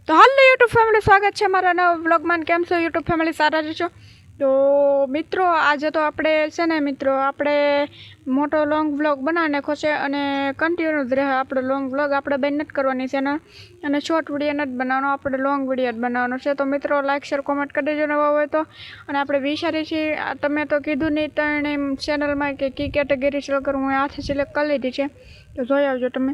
तो hello YouTube family, स्वागत है मारा नवा व्लॉग में। केम छो यूट्यूब फैमिली? सारा जो तो मित्रों आज तो आपणे छे ने मित्रों आपणे मोटो लॉन्ग व्लॉग बनावी नाख्यो छे अने कन्टिन्यू ज रहे आपणो लॉन्ग व्लॉग। आपणे बेन नथी करवानी छे ने अने शॉर्ट विडियो नथी बनावવાનો, आपणे लॉन्ग विडियो ज बनावવાનો छे। तो मित्रों लाइक शेर कमेंट कर देजो नवा होय तो। अने आपणे विचारीए छीए, तमे तो कीधुं नहीं तणे चेनल में के की कैटेगरी सिलेक्ट करूँ, हुं हाथे सिलेक्ट कर लीधी छे। तो जोई आवजो तमे।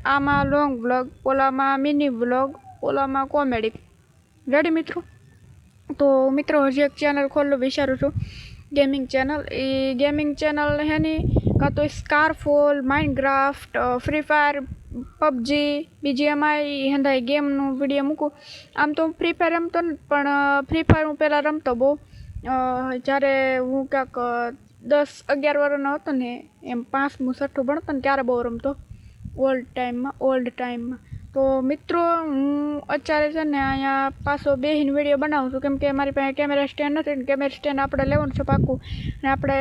आमां लॉन्ग व्लॉग, ओलामां मिनी व्लॉग, ओलामां कॉमेडी। रेडी मित्रों? तो मित्रों हजी एक चेनल खोलू विचारू छूं, गेमिंग चेनल। ए गेमिंग चेनल है नी का तो Scarfall, Minecraft, Free Fire, PUBG, BGMI हंधाई गेमनु विडियो मूकूं। आम तो फ्री फायर रमतो न, पण फ्री फायर हूँ पहला रमतो बहु, ज्यारे हूँ क्यांक 10-11 वर्षनो हतो ने, एम 5मुं 6ठुं भणतो ने त्यारे बहु रमतो, ओल्ड टाइम में। तो मित्रों हूँ अत्यारे छे ने अहींया पाछो बेहीने विडियो बनावुं छुं, केम के मारी पासे केमेरा स्टेन्ड नथी ने केमेरा स्टेन्ड आपणे लेवानुं छे पाक्कुं, ने आपणे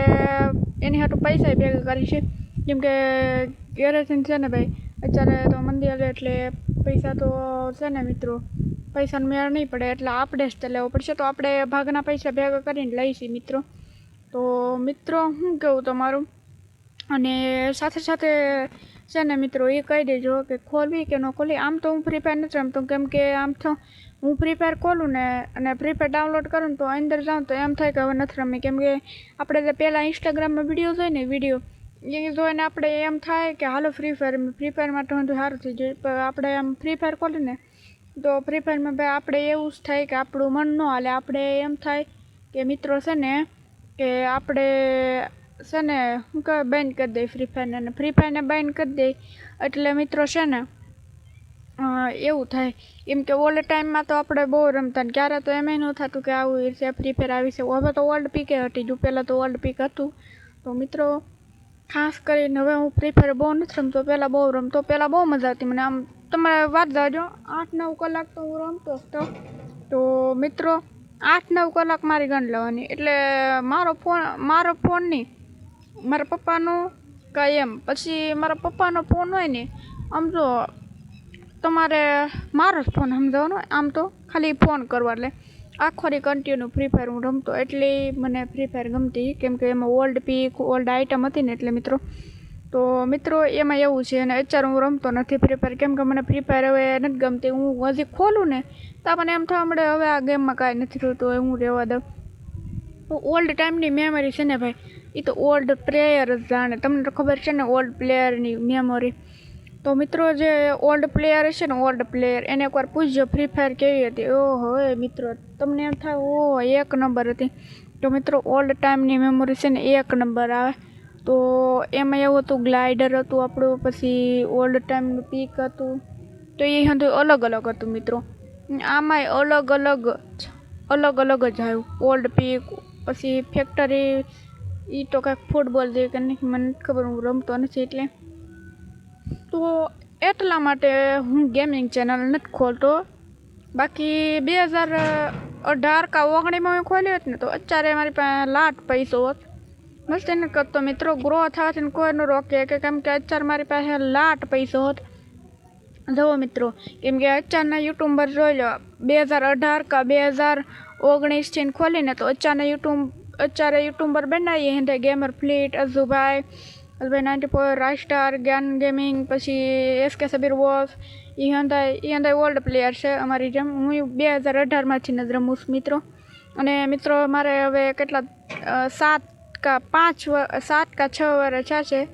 एनी हाटू पैसा भेगा करी छे। केम के घरेथीने छे ने भाई अत्यारे तो मंदी हाले एटले पैसा तो छे ने मित्रों, पैसानो मेळ नहीं पड़े एटले आपणे ज ते लेवो पड़शे। तो आपणे भागना पैसा भेगा करीने लईशी मित्रों। तो मित्रों हुं कहेवुं तमारुं, अने साथे साथे छे ने मित्रों ए कही देजो के खोलवी के न खोलवी। आम तो हूँ फ्री फायर नहीं रमतो, केम के आम तो हूँ फ्री फायर खोलूँ ने अने फ्री फायर डाउनलॉड करूँ तो अंदर जाऊँ तो एम थाय के हवे नथी रमी। केम के आपणे जे पहेला इंस्टाग्राम में विडियो जोई ने विडियो ए जोईने आपणे एम थाय के हालो फ्री फायर में तो हंधुं सारुं थई जाय। पण आपणे आम फ्री फायर खोलीने तो फ्री फायर में भाई आपणे एवुं ज थाय के आपणुं मन न हाले। आपणे एम थाय के मित्रों छे ने के आपणे छे ने हुं कहे बैन कर दे फ्री फायर ने बैन कर दे एटले मित्रों छे ने एवुं थाय। केम के ओल्ड टाइम में तो आपणे बहु रमता, क्यारे तो एम न थतुं के आवुं छे फ्री फायर आवी छे। हवे तो ओल्ड पीके हटी गयुं, पहेला तो ओल्ड पीक हतुं। तो मित्रों खास करीने हवे हूँ फ्री फायर बहु नथी रमतो, पहेला बहु रमतो, पहेला बहु मजा आवती मने। आम तमे वात जाजो 8-9 कलाक तो हूँ रमतो ज तो मित्रों 8-9 कलाक मारी गण लेवानी। एटले मारो फोन नहीं, मारा पप्पानो कांई एम पछी मारा पप्पानो फोन होय ने आम जो तमारे मारो ज फोन समजावनो, आम तो खाली फोन करवा ले आखो दी कन्टिन्यू फ्री फायर हूँ रमतो। एटले मने फ्री फायर गमती, केम के एमां ओल्ड पीक ओल्ड आइटम हती ने एटले मित्रों। तो मित्रों एमां एवुं छे अने अत्यारे हूँ रमतो नथी फ्री फायर, केम के मने फ्री फायर हवे नथी गमती। हूँ हजी खोलूं ने तो मने एम थाय मळे हवे आ गेम में कांई नथी थयुं, हूँ रेवा दઉં। तो ओल्ड टाइम नी मेमोरी छे ने भाई ई तो ओल्ड प्लेयर ज जाणे, तमने तो खबर छे ने ओल्ड प्लेयर नी मेमोरी। तो मित्रों जे ओल्ड प्लेयर छे ने ओल्ड प्लेयर एने एक बार पूछजो फ्री फायर केवी हती। ओहो मित्रों तमने एम थाय ओ एक नंबर हती। तो मित्रों ओल्ड टाइम नी मेमोरी छे ने एक नंबर आवे। तो एमां एवुं हतुं ग्लाइडर हतुं आपणुं, पछी ओल्ड टाइम नुं पीक हतुं, तो ए हंधुं अलग अलग हतुं मित्रों। आमांय अलग अलग ज आव्युं ओल्ड पीक, पछी फैक्टरी ई तो कांईक फूटबॉल जेवी कने मने नथी खबर, हूँ रमतो नथी एटले। तो एटला माटे हूँ गेमिंग चेनल नथी खोलतो। बाकी 2018 का 19 में खोल्यो होत ने तो अत्यारे मारी पासे लाट पैसो होत। मस्ती नथी करतो मित्रों, ग्रो थवाथी कोई न रोके के, केम के अत्यारे मारी पासे लाट पैसो होत। जो मित्रों केम के अत्याરના यूट्यूबर જોઈ લો 2018 का 2019 થી ખોલીને તો અત્યારે यूट्यूबर બનાવીએ Hindi gamer fleet, Ajjubhai 94, Raistar, Gyan gaming, पछी SK सबीर वॉस ई हंधाई ओल्ड प्लेयर छे अमारी जेम। हूँ 2018 में थी न रमूं छुं मित्रों। अने मित्रों मारे हवे केटला 7 का 6 वर्ष थया छे,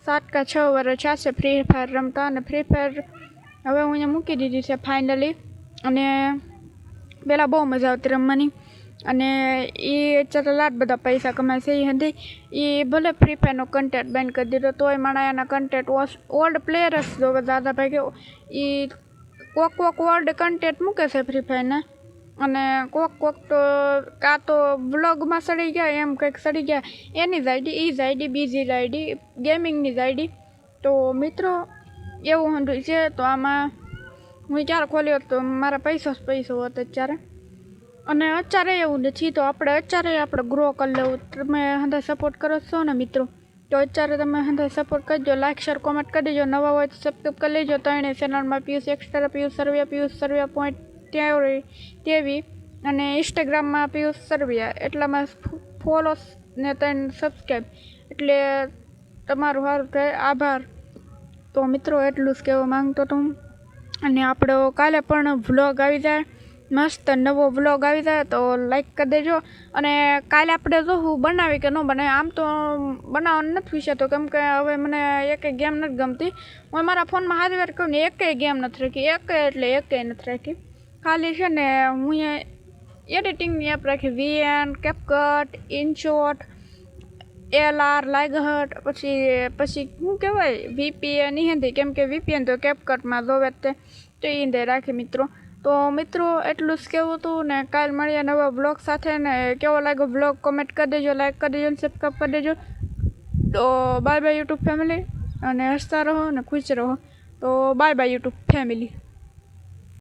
7 का 6 वर्ष थया छे फ्री फायर रमता। अने फ्री फायर हवे हूँ अहींया मूकी दीधी छे फाइनली। अने पहेला बहु मजा आवती रमवानी, अने ई अत्यारे लाट बधा पैसा कमाय छे। ई हंधी ई भले फ्री फायर नो कंटेंट बेन कर दीधो तोय माणा एना कंटेंट ओल्ड प्लेयर ज जोवे ज्यादा भागे। ई कोक ओल्ड कंटेंट मूके छे फ्री फायर ना, अने कोक तो का तो व्लॉग में सड़ी गया एम कंईक सड़ी गया एनी ज आईडी, ई ज आईडी, बीजी ज आईडी, गेमिंग नी ज आईडी। तो मित्रों एवुं हंधुं छे। तो आमां हूँ त्यारे खोल्यो तो मारा पैसो ज पैसो होत अत्यारे, अने अत्यारे एवुं नथी। तो आपणे अत्यारे आपणे ग्रो कर लेवुं। तमे हंधे सपोर्ट करो छो ने मित्रों, તો અત્યારે તમે હંધાઈ સપોર્ટ કરજો, લાઇક શેર કોમેન્ટ કરી દેજો, નવા હોય તો સબસ્ક્રાઈબ કરી લેજો. ત્રણેય ચેનલમાં પિયુષ એક્સ્ટ્રા, પિયુષ સરવિયા પોઈન્ટ તેવી અને ઇન્સ્ટાગ્રામમાં પિયુષ સરવિયા, એટલામાં ફોલો ને 3 સબસ્ક્રાઈબ, એટલે તમારું સારું થાય. આભાર. તો મિત્રો એટલું જ કહેવા માંગતો હતો. અને આપણો કાલે પણ વ્લોગ આવી જાય, મસ્ત નવો વ્લોગ આવી જાય તો લાઈક કરી દેજો. અને કાલે આપણે જો હું બનાવી કે ન બનાવી, આમ તો બનાવવાનું નથી વિચારતો, કેમ કે હવે મને એકેય ગેમ નથી ગમતી. હું મારા ફોનમાં હારી વાર કહું ને એકેય ગેમ નથી રાખી, એકેય નથી રાખી. ખાલી છે ને હું એડિટિંગની એપ રાખી, VN, CapCut, InShot, LR, લાઇગહટ, પછી શું કહેવાય VPN નહીં, કેમ કે VPN તો CapCutમાં જોવે તે તો એ રાખી મિત્રો. તો મિત્રો એટલું જ કહેવું હતું ને, કાલ મળીએ નવા બ્લોગ સાથે. ને કેવો લાગ્યો બ્લોગ કોમેન્ટ કરી દેજો, લાઈક કરી દેજો, સબસ્ક્રાઈબ કરી દેજો. તો બાય બાય યુટ્યુબ ફેમિલી, અને હસતા રહો ને ખુશ રહો. તો બાય બાય યુટ્યુબ ફેમિલી.